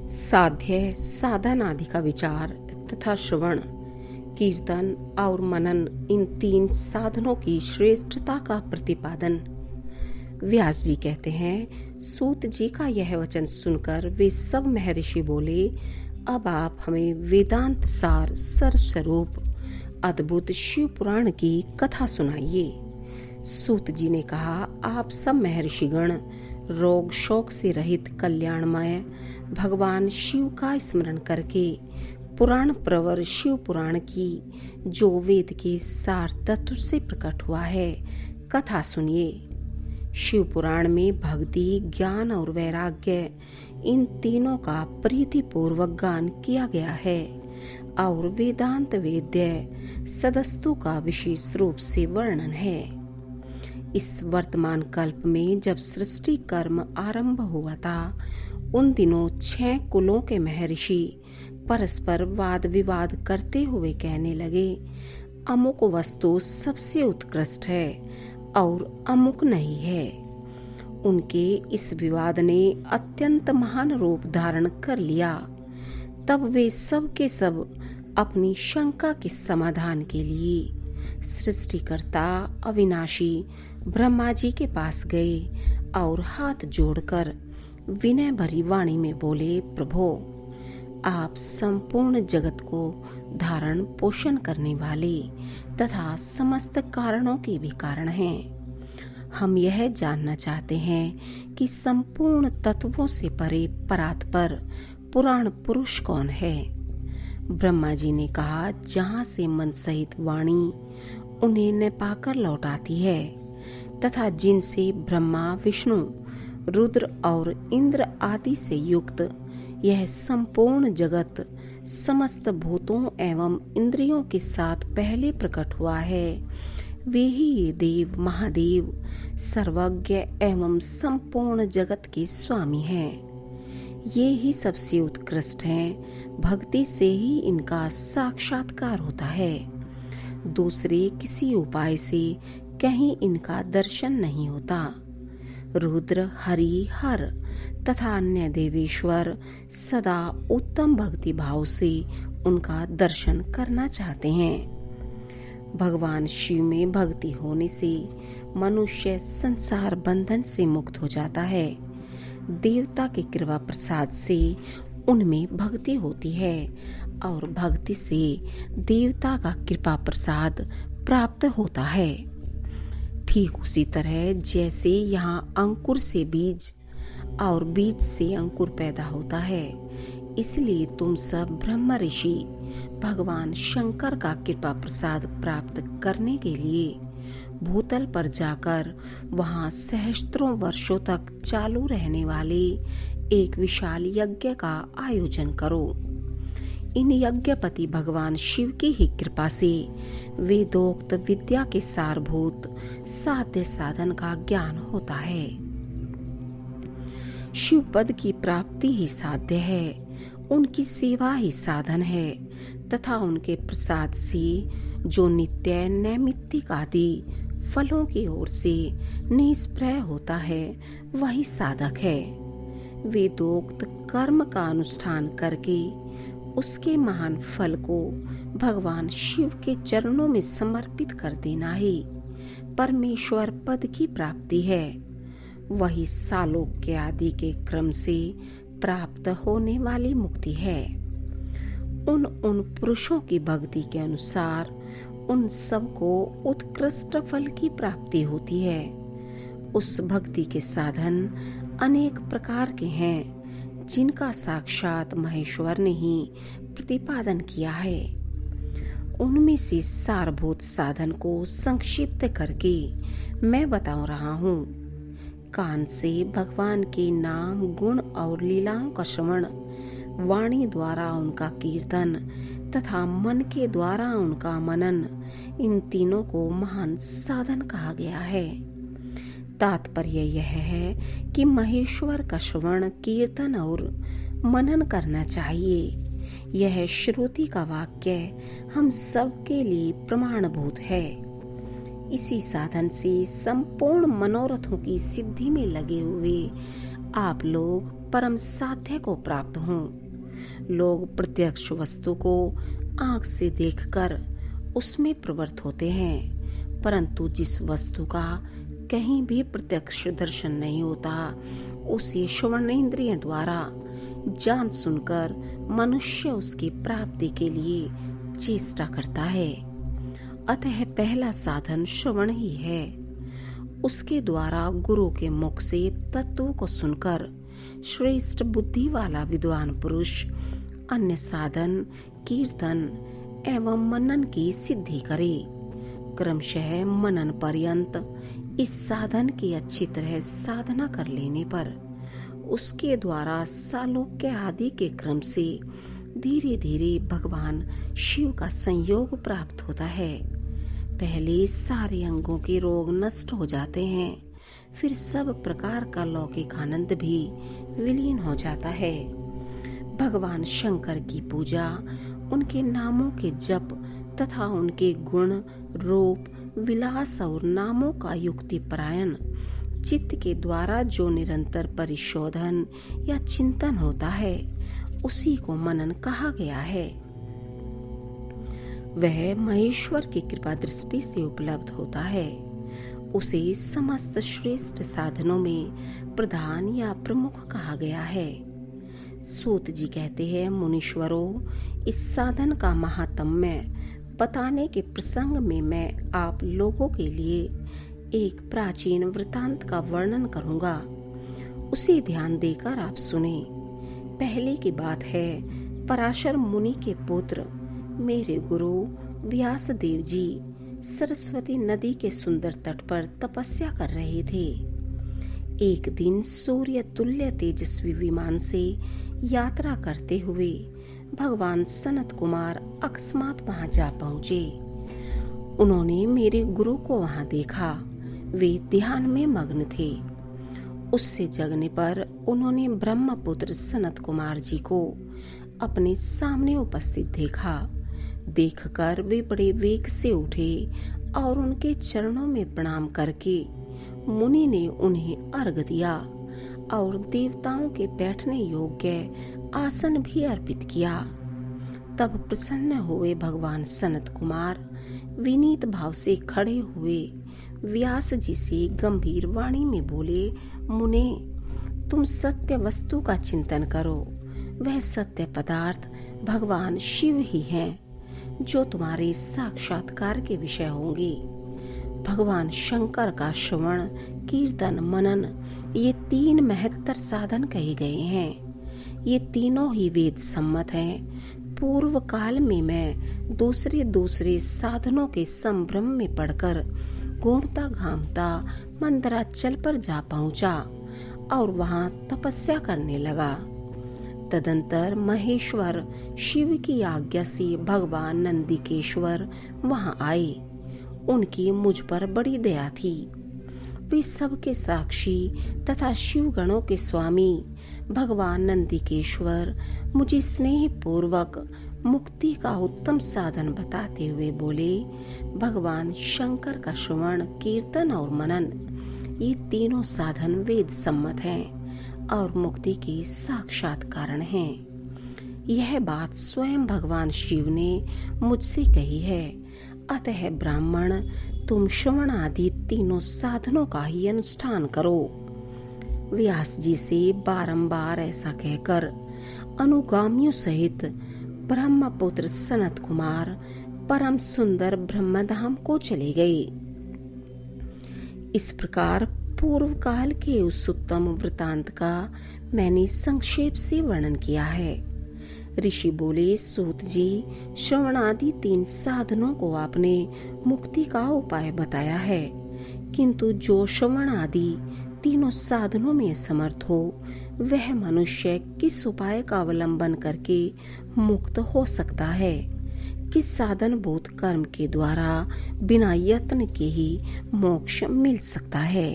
साध्य साधन आदि का विचार तथा श्रवण, कीर्तन और मनन, इन तीन साधनों की श्रेष्ठता का प्रतिपादन। व्यास जी कहते हैं, सूत जी का यह वचन सुनकर वे सब महर्षि बोले, अब आप हमें वेदांत सार सर्वस्वरूप अद्भुत शिव पुराण की कथा सुनाइए। सूत जी ने कहा, आप सब महर्षिगण रोग शोक से रहित कल्याणमय भगवान शिव का स्मरण करके पुराण प्रवर शिव पुराण की, जो वेद के सार तत्व से प्रकट हुआ है, कथा सुनिए। शिव पुराण में भक्ति, ज्ञान और वैराग्य, इन तीनों का प्रीतिपूर्वक गान किया गया है और वेदांत वेद्य सदस्तु का विशेष रूप से वर्णन है। इस वर्तमान कल्प में जब सृष्टि कर्म आरंभ हुआ था, उन दिनों 6 कुलों के महर्षि परस्पर वाद विवाद करते हुए कहने लगे, अमुक वस्तु सबसे उत्कृष्ट है और अमुक नहीं है। उनके इस विवाद ने अत्यंत महान रूप धारण कर लिया। तब वे सब के सब अपनी शंका के समाधान के लिए सृष्टिकर्ता अविनाशी ब्रह्मा जी के पास गए और हाथ जोड़कर विनय भरी वाणी में बोले, प्रभो, आप संपूर्ण जगत को धारण पोषण करने वाले तथा समस्त कारणों के भी कारण हैं। हम यह जानना चाहते हैं कि संपूर्ण तत्वों से परे परात्पर पुराण पुरुष कौन है। ब्रह्मा जी ने कहा, जहाँ से मन सहित वाणी उन्हें न पाकर लौटाती है तथा जिनसे ब्रह्मा, विष्णु, रुद्र और इंद्र आदि से युक्त यह संपूर्ण जगत समस्त भूतों एवं इंद्रियों के साथ पहले प्रकट हुआ है, वे ही ये देव महादेव सर्वज्ञ एवं संपूर्ण जगत के स्वामी हैं। ये ही सबसे उत्कृष्ट हैं। भक्ति से ही इनका साक्षात्कार होता है। दूसरे किसी उपाय से कहीं इनका दर्शन नहीं होता। रुद्र, हरि, हर तथा अन्य देवेश्वर सदा उत्तम भक्ति भाव से उनका दर्शन करना चाहते हैं। भगवान शिव में भक्ति होने से मनुष्य संसार बंधन से मुक्त हो जाता है। देवता के कृपा प्रसाद से उनमें भक्ति होती है और भक्ति से देवता का कृपा प्रसाद प्राप्त होता है। ठीक उसी तरह जैसे यहाँ अंकुर से बीज और बीज से अंकुर पैदा होता है, इसलिए तुम सब ब्रह्म ऋषि भगवान शंकर का कृपा प्रसाद प्राप्त करने के लिए भूतल पर जाकर वहाँ सहस्त्रों वर्षों तक चालू रहने वाले एक विशाल यज्ञ का आयोजन करो। इन यज्ञपति भगवान शिव की ही कृपा से वेदोक्त विद्या के सारभूत साध्य साधन का ज्ञान होता है। शिव पद की प्राप्ति ही साध्य है, उनकी सेवा ही साधन है तथा उनके प्रसाद से जो नित्य नैमित्तिक आदि फलों की ओर से निष्प्रय होता है, वही साधक है। वेदोक्त कर्म का अनुष्ठान करके उसके महान फल को भगवान शिव के चरणों में समर्पित कर देना ही परमेश्वर पद की प्राप्ति है। वही सालोक्य आदि के क्रम से प्राप्त होने वाली मुक्ति है। उन पुरुषों की भक्ति के अनुसार उन सबको उत्कृष्ट फल की प्राप्ति होती है। उस भक्ति के साधन अनेक प्रकार के हैं, जिनका साक्षात महेश्वर ने ही प्रतिपादन किया है। उनमें से सारभूत साधन को संक्षिप्त करके मैं बता रहा हूँ। कान से भगवान के नाम, गुण और लीलाओं का श्रवण, वाणी द्वारा उनका कीर्तन तथा मन के द्वारा उनका मनन, इन तीनों को महान साधन कहा गया है। तात्पर्य यह है कि महेश्वर का श्रवण, कीर्तन और मनन करना चाहिए। यह श्रुति का वाक्य हम सब के लिए प्रमाणभूत है। इसी साधन से संपूर्ण मनोरथों की सिद्धि में लगे हुए आप लोग परम साध्य को प्राप्त हों। लोग प्रत्यक्ष वस्तु को आंख से देखकर उसमें प्रवृत्त होते हैं, परंतु जिस वस्तु का कहीं भी प्रत्यक्ष दर्शन नहीं होता, उसे श्रवणेंद्रिय द्वारा जान सुनकर मनुष्य उसकी प्राप्ति के लिए चेष्टा करता है। अतः पहला साधन श्रवण ही है। उसके द्वारा गुरु के मुख से तत्वों को सुनकर श्रेष्ठ बुद्धि वाला विद्वान पुरुष अन्य साधन, कीर्तन एवं मनन की सिद्धि करे। क्रमशः मनन पर्यंत इस साधन की अच्छी तरह साधना कर लेने पर उसके द्वारा सालोक्य आदि के क्रम से धीरे धीरे भगवान शिव का संयोग प्राप्त होता है। पहले सारे अंगों के रोग नष्ट हो जाते हैं, फिर सब प्रकार का लौकिक आनंद भी विलीन हो जाता है। भगवान शंकर की पूजा, उनके नामों के जप तथा उनके गुण, रूप, विलास और नामों का युक्ति परायण चित्त के द्वारा जो निरंतर परिशोधन या चिंतन होता है, उसी को मनन कहा गया है। वह महेश्वर की कृपा दृष्टि से उपलब्ध होता है। उसे समस्त श्रेष्ठ साधनों में प्रधान या प्रमुख कहा गया है। सूत जी कहते हैं, मुनीश्वरों, इस साधन का महात्म्य बताने के प्रसंग में मैं आप लोगों के लिए एक प्राचीन वृतांत का वर्णन करूंगा। उसे ध्यान देकर आप सुने। पहले की बात है, पराशर मुनि के पुत्र मेरे गुरु व्यास देव जी सरस्वती नदी के सुंदर तट पर तपस्या कर रहे थे। एक दिन सूर्य तुल्य तेजस्वी विमान से यात्रा करते हुए भगवान सनत कुमार अकस्मात वहां जा पहुंचे। उन्होंने मेरे गुरु को वहां देखा। वे ध्यान में मग्न थे। उससे जगने पर उन्होंने ब्रह्मपुत्र सनत कुमार जी को अपने सामने उपस्थित देखा। देखकर वे बड़े वेग से उठे और उनके चरणों में प्रणाम करके मुनि ने उन्हें अर्घ दिया और देवताओं के बैठने योग्य आसन भी अर्पित किया। तब प्रसन्न हुए भगवान सनत कुमार विनीत भाव से खड़े हुए व्यास जी से गंभीर वाणी में बोले, मुने, तुम सत्य वस्तु का चिंतन करो। वह सत्य पदार्थ भगवान शिव ही हैं, जो तुम्हारे साक्षात्कार के विषय होंगे। भगवान शंकर का श्रवण, कीर्तन, मनन, ये तीन महत्तर साधन कहे गए हैं। ये तीनों ही वेद सम्मत हैं। पूर्व काल में मैं दूसरे साधनों के संभ्रम में पड़कर घूमता घामता मंदराचल पर जा पहुंचा और वहां तपस्या करने लगा। तदंतर महेश्वर शिव की आज्ञा से भगवान नंदिकेश्वर वहां आए। उनकी मुझ पर बड़ी दया थी। वे सबके साक्षी तथा शिव गणों के स्वामी भगवान नंदिकेश्वर मुझे स्नेह पूर्वक मुक्ति का उत्तम साधन बताते हुए बोले, भगवान शंकर का श्रवण, कीर्तन और मनन, ये तीनों साधन वेद सम्मत हैं और मुक्ति के साक्षात कारण हैं। यह बात स्वयं भगवान शिव ने मुझसे कही है। अतः ब्राह्मण, तुम श्रवण आदि तीनों साधनों का ही अनुष्ठान करो। व्यास जी से बारंबार ऐसा कहकर अनुगामियों सहित ब्रह्मपुत्र सनत कुमार परम सुंदर ब्रह्मधाम को चले गए। इस प्रकार पूर्व काल के उस उत्तम वृतांत का मैंने संक्षेप से वर्णन किया है। ऋषि बोले, सूत जी, श्रवण आदि तीन साधनों को आपने मुक्ति का उपाय बताया है, किंतु जो श्रवण आदि तीनों साधनों में समर्थ हो, वह मनुष्य किस उपाय का अवलंबन करके मुक्त हो सकता है? किस साधन भूत कर्म के द्वारा बिना यत्न के ही मोक्ष मिल सकता है?